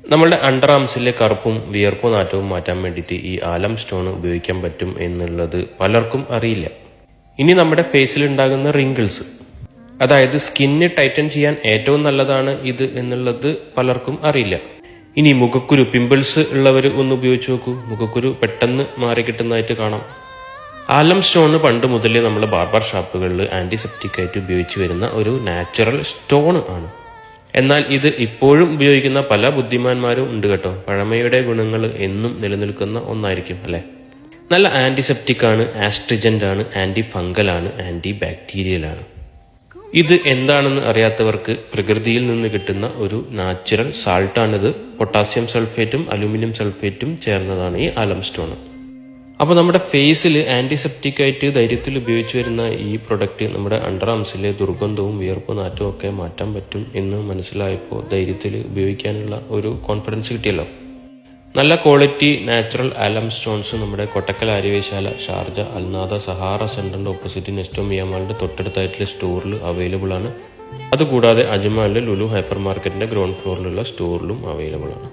നമ്മളുടെ അണ്ടർ ആംസിലെ കറുപ്പും വിയർപ്പും നാറ്റവും മാറ്റാൻ വേണ്ടിയിട്ട് ഈ ആലം സ്റ്റോൺ ഉപയോഗിക്കാൻ പറ്റും എന്നുള്ളത് പലർക്കും അറിയില്ല. ഇനി നമ്മുടെ ഫേസിൽ ഉണ്ടാകുന്ന റിങ്കിൾസ്, അതായത് സ്കിന്ന് ടൈറ്റൻ ചെയ്യാൻ ഏറ്റവും നല്ലതാണ് ഇത് എന്നുള്ളത് പലർക്കും അറിയില്ല. ഇനി മുഖക്കുരു, പിമ്പിൾസ് ഉള്ളവർ ഒന്ന് ഉപയോഗിച്ച് നോക്കൂ. മുഖക്കുരു പെട്ടെന്ന് മാറി കിട്ടുന്നതായിട്ട് കാണാം. ആലം സ്റ്റോൺ പണ്ട് മുതലേ നമ്മൾ ബാർബർ ഷാപ്പുകളിൽ ആന്റിസെപ്റ്റിക് ആയിട്ട് ഉപയോഗിച്ച് വരുന്ന ഒരു നാച്ചുറൽ സ്റ്റോൺ ആണ്. എന്നാൽ ഇത് ഇപ്പോഴും ഉപയോഗിക്കുന്ന പല ബുദ്ധിമാന്മാരും ഉണ്ട് കേട്ടോ. പഴമയുടെ ഗുണങ്ങൾ എന്നും നിലനിൽക്കുന്ന ഒന്നായിരിക്കും അല്ലെ. നല്ല ആന്റിസെപ്റ്റിക് ആണ്, ആസ്ട്രിജന്റ് ആണ്, ആന്റി ഫംഗൽ ആണ്, ആന്റി ബാക്ടീരിയൽ ആണ്. ഇത് എന്താണെന്ന് അറിയാത്തവർക്ക് പ്രകൃതിയിൽ നിന്ന് കിട്ടുന്ന ഒരു നാച്ചുറൽ സാൾട്ടാണിത്. പൊട്ടാസ്യം സൾഫേറ്റും അലൂമിനിയം സൾഫേറ്റും ചേർന്നതാണ് ഈ ആലം സ്റ്റോൺ. അപ്പോൾ നമ്മുടെ ഫേസിൽ ആന്റിസെപ്റ്റിക് ആയിട്ട് ധൈര്യത്തിൽ ഉപയോഗിച്ച് വരുന്ന ഈ പ്രൊഡക്റ്റ് നമ്മുടെ അണ്ടർ ആംസിലെ ദുർഗന്ധവും വിയർപ്പും നാറ്റവും ഒക്കെ മാറ്റാൻ പറ്റും എന്ന് മനസ്സിലായപ്പോൾ ധൈര്യത്തിൽ ഉപയോഗിക്കാനുള്ള ഒരു കോൺഫിഡൻസ് കിട്ടിയല്ലോ. നല്ല ക്വാളിറ്റി നാച്ചുറൽ ആലം സ്റ്റോൺസ് നമ്മുടെ കൊട്ടക്കൽ ആര്യവൈശാല, ഷാർജ, അൽനാദ, സഹാറ സെന്ററിന്റെ ഓപ്പോസിറ്റ് നെസ്റ്റോ മിയാമാളിന്റെ തൊട്ടടുത്തായിട്ടുള്ള സ്റ്റോറിൽ അവൈലബിൾ ആണ്. അതുകൂടാതെ അജ്മാനിലെ ലുലു ഹൈപ്പർ മാർക്കറ്റിന്റെ ഗ്രൗണ്ട് ഫ്ലോറിലുള്ള സ്റ്റോറിലും അവൈലബിൾ ആണ്.